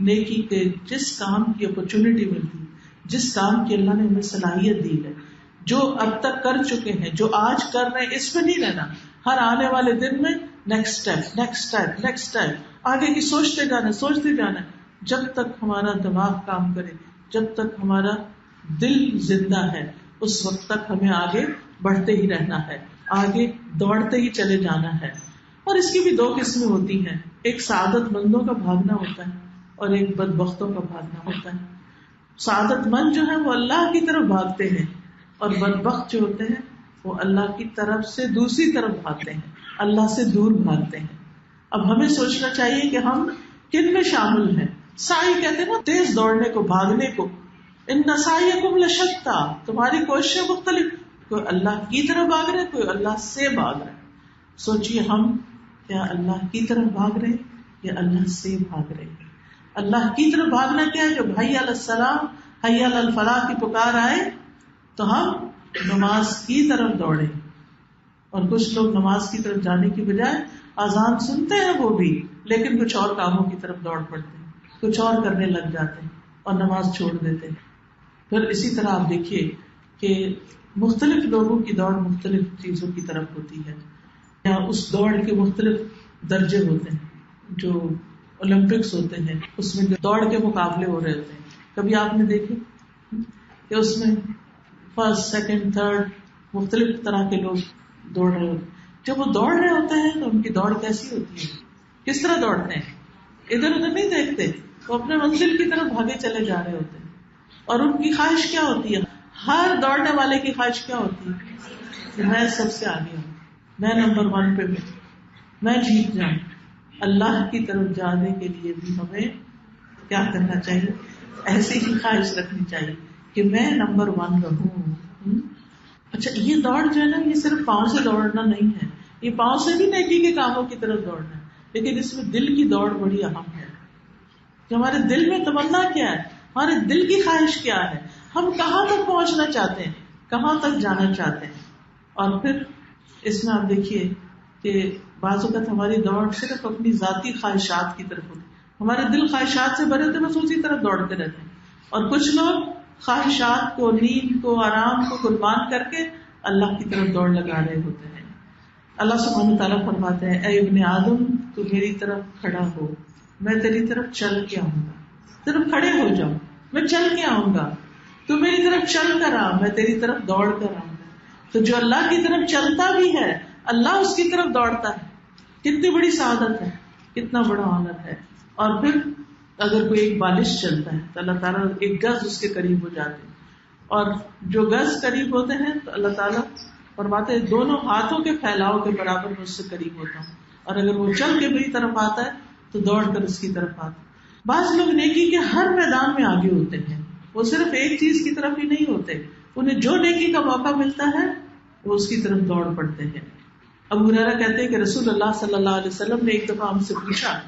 نیکی کے جس کام کی اپرچونٹی ملتی، جس کام کی اللہ نے ہمیں صلاحیت دی ہے، جو اب تک کر چکے ہیں، جو آج کر رہے ہیں، اس پہ نہیں رہنا. ہر آنے والے دن میں next step, next step, next step, آگے کی سوچتے جانا. جب تک ہمارا دماغ کام کرے، جب تک ہمارا دل زندہ ہے، اس وقت تک ہمیں آگے بڑھتے ہی رہنا ہے، آگے دوڑتے ہی چلے جانا ہے. اور اس کی بھی دو قسمیں ہوتی ہیں، ایک سعادت مندوں کا بھاگنا ہوتا ہے اور ایک بدبختوں کا بھاگنا ہوتا ہے. سعادت مند جو ہے وہ اللہ کی طرف بھاگتے ہیں، اور بدبخت جو ہوتے ہیں وہ اللہ کی طرف سے دوسری طرف بھاگتے ہیں، اللہ سے دور بھاگتے ہیں. اب ہمیں سوچنا چاہیے کہ ہم کن میں شامل ہیں. سعی کہتے ہیں نا تیز دوڑنے کو، بھاگنے کو. ان سعیکم لشتیٰ، تمہاری کوششیں مختلف، کوئی اللہ کی طرف بھاگ رہے، کوئی اللہ سے بھاگ رہے. سوچئے ہم کیا اللہ کی طرف بھاگ رہے یا اللہ سے بھاگ رہے ہیں؟ اللہ کی طرف بھاگنا کیا ہے؟ جب حی علی الصلاۃ، حی علی الفلاح کی پکار آئے تو ہم نماز کی طرف دوڑے. اور کچھ لوگ نماز کی طرف جانے کی بجائے اذان سنتے ہیں وہ بھی، لیکن کچھ اور کاموں کی طرف دوڑ پڑتے ہیں، کچھ اور کرنے لگ جاتے ہیں اور نماز چھوڑ دیتے ہیں. پھر اسی طرح آپ دیکھیے کہ مختلف لوگوں کی دوڑ مختلف چیزوں کی طرف ہوتی ہے، یا اس دوڑ کے مختلف درجے ہوتے ہیں. جو اولمپکس ہوتے ہیں اس میں جو دوڑ کے مقابلے ہو رہے ہوتے ہیں، کبھی آپ نے دیکھے کہ اس میں فرسٹ، سیکنڈ، تھرڈ مختلف طرح کے لوگ دوڑ رہے ہوتے ہیں. جب وہ دوڑ رہے ہوتے ہیں تو ان کی دوڑ کیسی ہوتی ہے، کس طرح دوڑتے ہیں؟ ادھر ادھر نہیں دیکھتے، وہ اپنے منزل کی طرف بھاگے چلے جا رہے ہوتے ہیں. اور ان کی خواہش کیا ہوتی ہے؟ ہر دوڑنے والے کی خواہش کیا ہوتی ہے؟ کہ میں سب سے آگے ہوں، میں نمبر 1 پہ ہوں، میں جیت جاؤں. اللہ کی طرف جانے کے لیے بھی ہمیں کیا کرنا چاہیے؟ ایسی ہی خواہش رکھنی چاہیے کہ میں نمبر 1 رہوں. اچھا، یہ دوڑ جو ہے نا، یہ صرف پاؤں سے دوڑنا نہیں ہے، یہ پاؤں سے بھی نیکی کے کاموں کی طرف دوڑنا ہے، لیکن اس میں دل کی دوڑ بڑی اہم ہے. کہ ہمارے دل میں تمنا کیا ہے، ہمارے دل کی خواہش کیا ہے، ہم کہاں تک پہنچنا چاہتے ہیں، کہاں تک جانا چاہتے ہیں. اور پھر اس میں آپ دیکھیے کہ بعض اوقات ہماری دوڑ صرف اپنی ذاتی خواہشات کی طرف ہوتی ہے، ہمارے دل خواہشات سے بھرے ہوتے، بس اسی طرف دوڑتے رہتے ہیں. اور کچھ لوگ خواہشات کو، نیند کو، آرام کو قربان کر کے اللہ کی طرف دوڑ لگا رہے ہوتے ہیں. اللہ سبحانہ تعالیٰ فرماتے ہیں اے ابن آدم تو میری طرف کھڑا ہو، میں تیری طرف چل کے آؤں گا. صرف کھڑے ہو جاؤ، میں چل کے آؤں گا. تو میری طرف چل کر آ، میں تیری طرف دوڑ کر آؤں گا. تو جو اللہ کی طرف چلتا بھی ہے، اللہ اس کی طرف دوڑتا ہے. کتنی بڑی سعادت ہے، کتنا بڑا آنر ہے. اور پھر اگر کوئی ایک بالش چلتا ہے تو اللہ تعالیٰ 1 گز اس کے قریب ہو جاتے ہیں، اور جو گز قریب ہوتے ہیں تو اللہ تعالیٰ فرماتے ہیں 2 ہاتھوں کے پھیلاؤ کے برابر میں اس سے قریب ہوتا ہوں. اور اگر وہ چل کے میری طرف آتا ہے تو دوڑ کر اس کی طرف آتا ہے. بعض لوگ نیکی کے ہر میدان میں آگے ہوتے ہیں، وہ صرف ایک چیز کی طرف ہی نہیں ہوتے، انہیں جو نیکی کا موقع ملتا ہے وہ اس کی طرف دوڑ پڑتے ہیں. ابو ہریرہ کہتے ہیں کہ رسول اللہ صلی اللہ علیہ وسلم نے ایک دفعہ ہم سے پوچھا،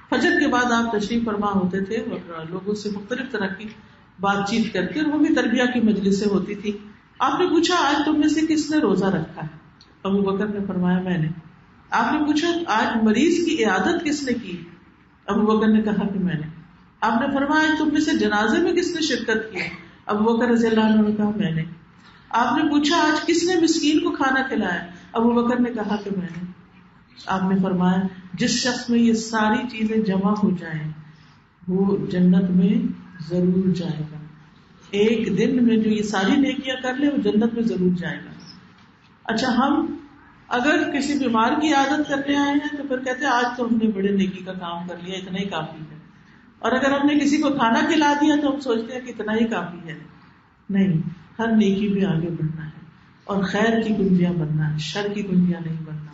فجر کے بعد آپ تشریف فرما ہوتے تھے اور لوگوں سے مختلف طرح کی بات چیت کر کے، وہ بھی تربیہ کی مجلسیں ہوتی تھی. آپ نے پوچھا آج تم میں سے کس نے روزہ رکھا ہے؟ ابو بکر نے فرمایا میں نے. آپ نے پوچھا آج مریض کی عیادت کس نے کی؟ ابو بکر نے کہا کہ میں نے. آپ نے فرمایا تم میں سے جنازے میں کس نے شرکت کی؟ ابو بکر رضی اللہ عنہ نے کہا میں نے. آپ نے پوچھا آج کس نے مسکین کو کھانا کھلایا؟ ابو بکر نے کہا کہ میں نے. آپ نے فرمایا جس شخص میں یہ ساری چیزیں جمع ہو جائیں وہ جنت میں ضرور جائے گا. ایک دن میں جو یہ ساری نیکیاں کر لے وہ جنت میں ضرور جائے گا. اچھا، ہم اگر کسی بیمار کی عادت کرنے آئے ہیں تو پھر کہتے ہیں آج تو ہم نے بڑے نیکی کا کام کر لیا، اتنا ہی کافی ہے. اور اگر ہم نے کسی کو کھانا کھلا دیا تو ہم سوچتے ہیں کہ اتنا ہی کافی ہے. نہیں، ہر نیکی میں آگے بڑھنا ہے اور خیر کی کنجیاں بننا ہے، شر کی کنجیاں نہیں بننا.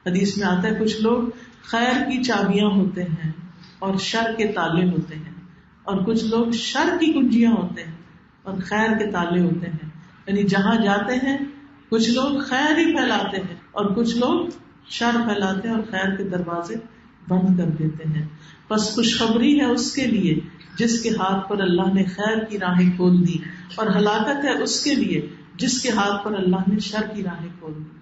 حدیث میں آتا ہے کچھ لوگ خیر کی چابیاں ہوتے ہیں اور شر کے تالے ہوتے ہیں، اور کچھ لوگ شر کی کنجیاں ہوتے ہیں اور خیر کے تالے ہوتے ہیں. یعنی جہاں جاتے ہیں کچھ لوگ خیر ہی پھیلاتے ہیں اور کچھ لوگ شر پھیلاتے ہیں اور خیر کے دروازے بند کر دیتے ہیں. بس خوشخبری ہے اس کے لیے جس کے ہاتھ پر اللہ نے خیر کی راہیں کھول دی، اور ہلاکت ہے اس کے لیے جس کے ہاتھ پر اللہ نے شر کی راہیں کھول دی.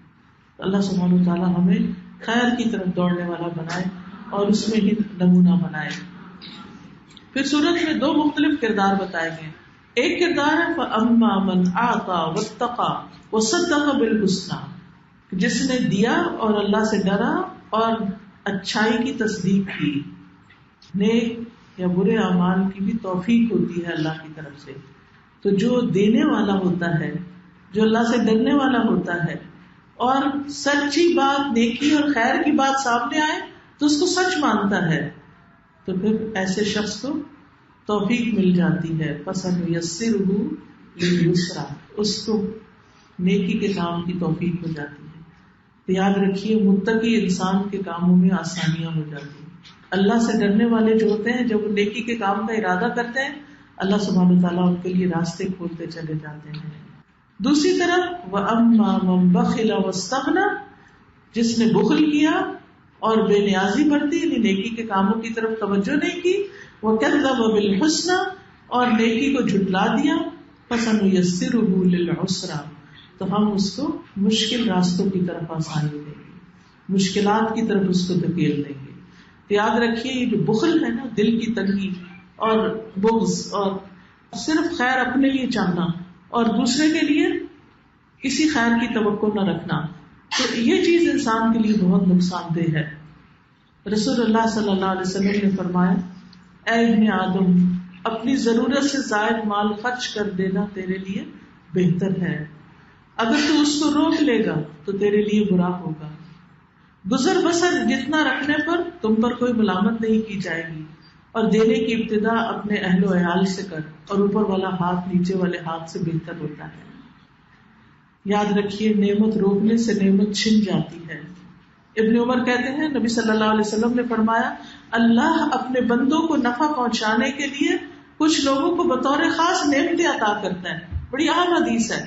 اللہ سبحانہ وتعالیٰ ہمیں خیر کی طرف دوڑنے والا بنائے اور اس میں ہی نمونہ بنائے. پھر سورت میں 2 مختلف کردار بتائے گئے. ایک کردار ہے فَأَمَّا مَنْ أَعْطَى وَاتَّقَى وَصَدَّقَ بِالْحُسْنَى، جس نے دیا اور اللہ سے ڈرا اور اچھائی کی تصدیق کی. نیک یا برے اعمال کی بھی توفیق ہوتی ہے اللہ کی طرف سے. تو جو دینے والا ہوتا ہے، جو اللہ سے ڈرنے والا ہوتا ہے اور سچی بات، نیکی اور خیر کی بات سامنے آئے تو اس کو سچ مانتا ہے، تو پھر ایسے شخص کو توفیق مل جاتی ہے. فَسَنُيَسِّرُهُ لِلْيُسْرَىٰ، اس کو نیکی کے کام کی توفیق ہو جاتی ہے. تو یاد رکھیے متقی انسان کے کاموں میں آسانیاں ہو جاتی ہیں. اللہ سے ڈرنے والے جو ہوتے ہیں جب وہ نیکی کے کام کا ارادہ کرتے ہیں اللہ سبحانہ وتعالیٰ ان کے لیے راستے کھولتے چلے جاتے ہیں. دوسری طرف وَأَمَّا مَن بَخِلَ وَاسْتَغْنَىٰ، جس نے بخل کیا اور بے نیازی برتی، یعنی نیکی کے کاموں کی طرف توجہ نہیں کی، وَكَذَّبَ بِالْحُسْنَىٰ، اور نیکی کو جھٹلا دیا، فَسَنُيَسِّرُهُ لِلْعُسْرَىٰ، تو ہم اس کو مشکل راستوں کی طرف آسانی دیں گے، مشکلات کی طرف اس کو دھکیل دیں گے. تو یاد رکھیے یہ جو بخل ہے نا، دل کی تنگی اور بغض اور صرف خیر اپنے لیے چاہنا اور دوسرے کے لیے کسی خیر کی توقع نہ رکھنا، تو یہ چیز انسان کے لیے بہت نقصان دہ ہے. رسول اللہ صلی اللہ علیہ وسلم نے فرمایا، اے ابن آدم، اپنی ضرورت سے زائد مال خرچ کر دینا تیرے لیے بہتر ہے. اگر تو اس کو روک لے گا تو تیرے لیے برا ہوگا. گزر بسر جتنا رکھنے پر تم پر کوئی ملامت نہیں کی جائے گی، اور دینے کی ابتدا اپنے اہل و عیال سے کر، اور اوپر والا ہاتھ نیچے والے ہاتھ سے بہتر ہوتا ہے. یاد رکھیے نعمت روکنے سے نعمت چھن جاتی ہے. ابن عمر کہتے ہیں نبی صلی اللہ علیہ وسلم نے فرمایا، اللہ اپنے بندوں کو نفع پہنچانے کے لیے کچھ لوگوں کو بطور خاص نعمتیں عطا کرتا ہے. بڑی اہم حدیث ہے.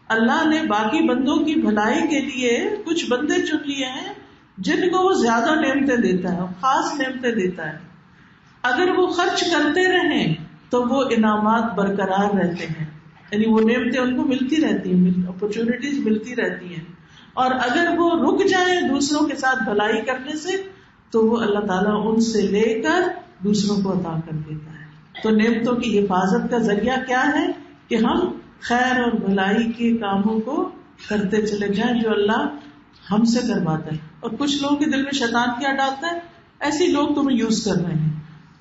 اللہ نے باقی بندوں کی بھلائی کے لیے کچھ بندے چن لیے ہیں جن کو وہ زیادہ نعمتیں دیتا ہے، خاص نعمتیں دیتا ہے. اگر وہ خرچ کرتے رہیں تو وہ انعامات برقرار رہتے ہیں، یعنی وہ نعمتیں ان کو ملتی رہتی ہیں، اپرچونٹیز ملتی رہتی ہیں. اور اگر وہ رک جائیں دوسروں کے ساتھ بھلائی کرنے سے تو وہ اللہ تعالیٰ ان سے لے کر دوسروں کو عطا کر دیتا ہے. تو نعمتوں کی حفاظت کا ذریعہ کیا ہے کہ ہم خیر اور بھلائی کے کاموں کو کرتے چلے جائیں جو اللہ ہم سے کرواتا ہے. اور کچھ لوگوں کے دل میں شیطان کیا ڈالتا ہے، ایسے لوگ تمہیں یوز کر رہے ہیں،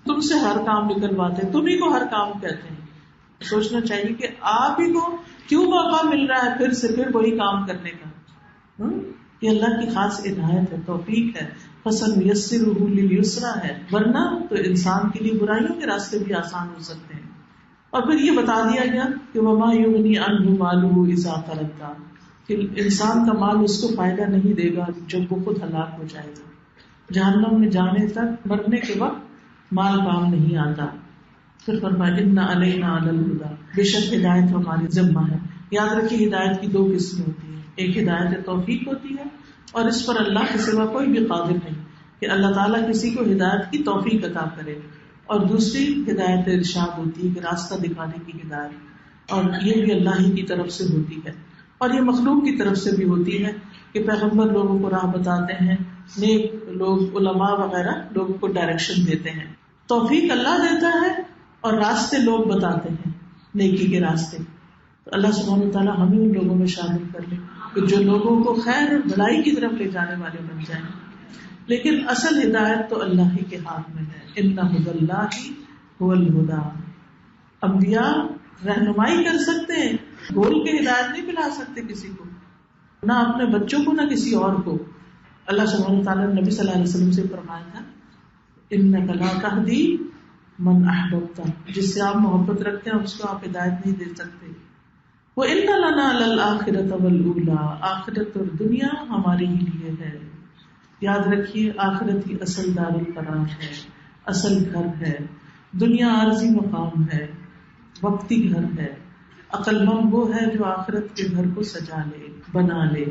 تم سے ہر کام نکلواتے ہیں، تم ہی کو ہر کام کہتے ہیں. سوچنا چاہیے کہ آپ ہی کو کیوں موقع مل رہا ہے پھر وہی کام کرنے کا. یہ اللہ کی خاص عنایت ہے، توفیق ہے. فَسَنُيَسِّرُهُ لِلْيُسْرَىٰ ہے، ورنہ تو انسان کے لیے برائیوں کے راستے بھی آسان ہو سکتے ہیں. اور پھر یہ بتا دیا گیا کہ وَمَا يُغْنِي عَنْهُ مَالُهُ إِذَا تَرَدَّىٰ، کہ انسان کا مال اس کو فائدہ نہیں دے گا جب وہ خود ہلاک ہو جائے گا. جہنم میں جانے تک، مرنے کے وقت مال کام نہیں آتا. پھر فرمایا إِنَّ عَلَيْنَا لَلْهُدَىٰ، بے شک ہدایت ہماری ذمہ ہے. یاد رکھیے ہدایت کی 2 قسمیں ہوتی ہیں، ایک ہدایت توفیق ہوتی ہے اور اس پر اللہ کے سوا کوئی بھی قادر نہیں کہ اللہ تعالیٰ کسی کو ہدایت کی توفیق عطا کرے. اور دوسری ہدایت ارشاد ہوتی ہے کہ راستہ دکھانے کی ہدایت، اور یہ بھی اللہ ہی کی طرف سے ہوتی ہے. اور یہ مخلوق کی طرف سے بھی ہوتی ہے کہ پیغمبر لوگوں کو راہ بتاتے ہیں، نیک لوگ علماء وغیرہ لوگوں کو ڈائریکشن دیتے ہیں. توفیق اللہ دیتا ہے اور راستے لوگ بتاتے ہیں، نیکی کے راستے. تو اللہ سبحانہ وتعالیٰ ہمیں ان لوگوں میں شامل کر لے کہ جو لوگوں کو خیر اور بھلائی کی طرف لے جانے والے بن جائیں. لیکن اصل ہدایت تو اللہ ہی کے ہاتھ میں ہے. اِنَّ هُدَى اللَّهِ هُوَ الْهُدَىٰ. انبیاء رہنمائی کر سکتے ہیں، بول کے ہدایت نہیں ملا سکتے کسی کو، نہ اپنے بچوں کو نہ کسی اور کو. اللہ سبحانہ وتعالیٰ نے نبی صلی اللہ علیہ وسلم سے فرمایا تھا إِنَّكَ لَا تَهْدِي مَنْ أَحْبَبْتَ، جس سے آپ محبت رکھتے ہیں اس کو آپ ہدایت نہیں دے سکتے. وَإِنَّ لَنَا لَلْآخِرَةَ وَالْأُولَىٰ، آخرت اور دنیا ہمارے ہی لیے ہے. یاد رکھیے آخرت ہی اصل دار القرار ہے، اصل گھر ہے. دنیا عارضی مقام ہے، وقتی گھر ہے. عقل مند وہ ہے جو آخرت کے گھر کو سجا لے، بنا لے.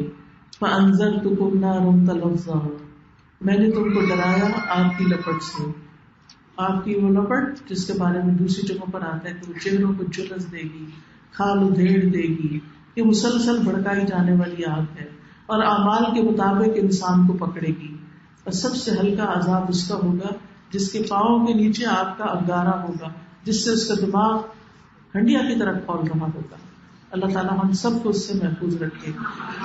فَأَنذَرْتُكُمْ نَارًا تَلَظَّىٰ، میں نے تم کو ڈرایا آگ کی لپٹ سے. آگ کی وہ لپٹ جس کے بارے میں دوسری جگہوں پر آتا ہے کہ وہ چہروں کو جلس دے گی, کھال ادھیڑ دے گی. یہ مسلسل بھڑکائی جانے والی آگ ہے اور اعمال کے مطابق انسان کو پکڑے گی. اور سب سے ہلکا عذاب اس کا ہوگا جس کے پاؤں کے نیچے آگ کا انگارہ ہوگا, جس سے اس کا دماغ ہنڈیا کی طرف کھول رہا ہوگا. اللہ تعالیٰ ہم سب کو اس سے محفوظ رکھے.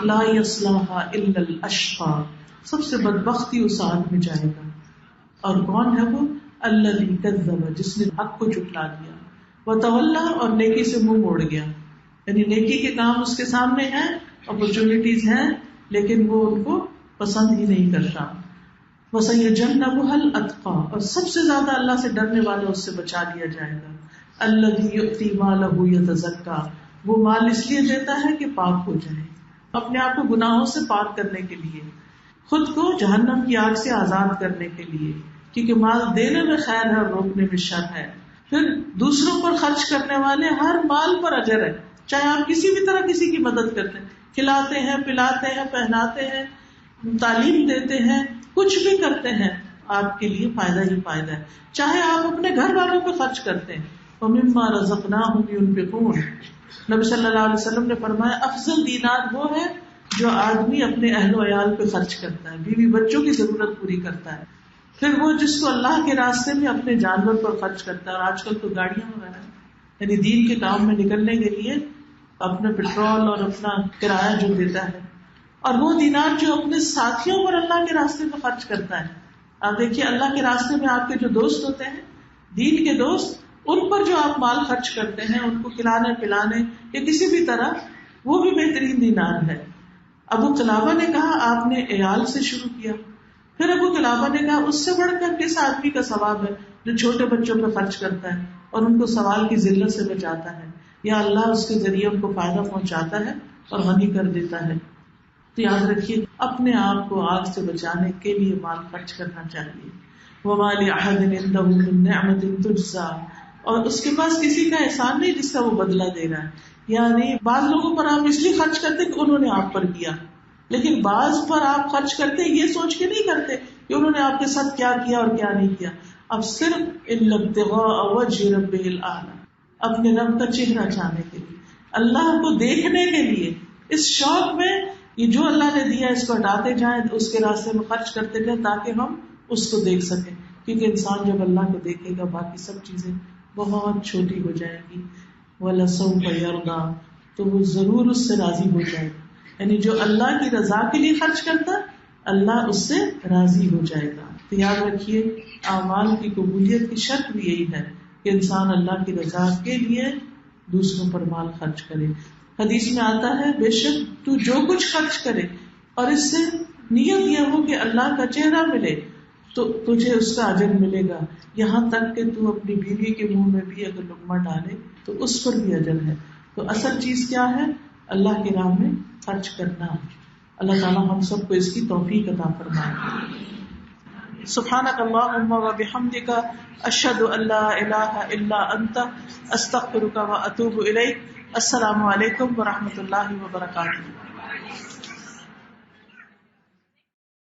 لا یصلاھا الا الاشقی, سب سے بدبختی اس آگ میں جائے گا. اور کون ہے وہ؟ الذی کذب, جس نے حق کو جھٹلا دیا, وتولی, اور نیکی سے منہ موڑ گیا. یعنی نیکی کے کام اس کے سامنے ہیں, اپرچونٹیز ہیں, لیکن وہ ان کو پسند ہی نہیں کرتا. وَسَيُجَنَّبُهَا الْأَتْقَى, اور سب سے زیادہ اللہ سے ڈرنے والا اس سے بچا لیا جائے گا. الَّذِي يُؤْتِي مَالَهُ يَتَزَكَّى, وہ مال اس لیے دیتا ہے کہ پاک ہو جائے, اپنے آپ کو گناہوں سے پاک کرنے کے لیے, خود کو جہنم کی آگ سے آزاد کرنے کے لیے, کیونکہ مال دینے میں خیر ہے اور روکنے میں شر ہے. پھر دوسروں پر خرچ کرنے والے ہر مال پر اجر ہے, چاہے آپ کسی بھی طرح کسی کی مدد کرتے ہیں, کھلاتے ہیں, پلاتے ہیں, پہناتے ہیں, تعلیم دیتے ہیں, کچھ بھی کرتے ہیں, آپ کے لیے فائدہ ہی فائدہ ہے. چاہے آپ اپنے گھر والوں پہ خرچ کرتے ہیں. وَمِمَّا رَزَقْنَاهُمْ يُنْفِقُونَ, نبی صلی اللہ علیہ وسلم نے فرمایا افضل دینار وہ ہے جو آدمی اپنے اہل و عیال پہ خرچ کرتا ہے, بیوی بچوں کی ضرورت پوری کرتا ہے. پھر وہ جس کو اللہ کے راستے میں اپنے جانور پر خرچ کرتا ہے, اور آج کل تو گاڑیاں وغیرہ, یعنی دین کے کام میں نکلنے کے لیے اپنا پیٹرول اور اپنا کرایہ جو دیتا ہے. اور وہ دینار جو اپنے ساتھیوں پر اللہ کے راستے میں خرچ کرتا ہے. آپ دیکھیے اللہ کے راستے میں آپ کے جو دوست ہوتے ہیں, دین کے دوست, ان پر جو آپ مال خرچ کرتے ہیں, ان کو کھلانے پلانے یا کسی بھی طرح, وہ بھی بہترین دینار ہے. ابو قلابہ نے کہا آپ نے عیال سے شروع کیا. پھر ابو قلابہ نے کہا اس سے بڑھ کر کس آدمی کا ثواب ہے جو چھوٹے بچوں پہ خرچ کرتا ہے اور ان کو سوال کی ذلت سے بچاتا ہے, یا اللہ اس کے ذریعے ان کو فائدہ پہنچاتا ہے اور غنی کر دیتا ہے. تو یاد رکھیے اپنے آپ کو آگ سے بچانے کے لیے مال خرچ کرنا چاہیے. وَمَا لِأَحَدٍ عِندَهُ مِن نِّعْمَةٍ تُجْزَىٰ, اور اس کے پاس کسی کا احسان نہیں جس کا وہ بدلہ دے رہا ہے. یعنی بعض لوگوں پر آپ اس لیے خرچ کرتے کہ انہوں نے آپ پر کیا, لیکن بعض پر آپ خرچ کرتے یہ سوچ کے نہیں کرتے کہ انہوں نے آپ کے ساتھ کیا کیا اور کیا نہیں کیا. اب صرف إِلَّا ابْتِغَاءَ وَجْهِ رَبِّهِ الْأَعْلَىٰ, اپنے رب کا چہرہ چاہنے کے لیے, اللہ کو دیکھنے کے لیے, اس شوق میں یہ جو اللہ نے دیا اس کو ہٹاتے جائیں, اس کے راستے میں خرچ کرتے جائیں تاکہ ہم اس کو دیکھ سکیں. کیونکہ انسان جب اللہ کو دیکھے گا باقی سب چیزیں بہت چھوٹی ہو جائیں گی. وَلَسَوْفَ يَرْضَىٰ, تو وہ ضرور اس سے راضی ہو جائے گا. یعنی جو اللہ کی رضا کے لیے خرچ کرتا اللہ اس سے راضی ہو جائے گا. تو یاد رکھیے اعمال کی قبولیت کی شرط بھی یہی ہے کہ انسان اللہ کی رضا کے لیے دوسروں پر مال خرچ کرے. حدیث میں آتا ہے بے شک تو جو کچھ خرچ کرے اور اس سے نیت یہ ہو کہ اللہ کا چہرہ ملے تو تجھے اس کا اجر ملے گا, یہاں تک کہ تو اپنی بیوی کے منہ میں بھی اگر لقمہ ڈالے تو اس پر بھی اجر ہے. تو اصل چیز کیا ہے؟ اللہ کی راہ میں خرچ کرنا. اللہ تعالیٰ ہم سب کو اس کی توفیق عطا فرمائے. سبحانک اللہم و بحمدک, اشہد ان لا الہ الا انت, استغفرک و اتوب الیک. السلام علیکم و رحمۃ اللہ وبرکاتہ.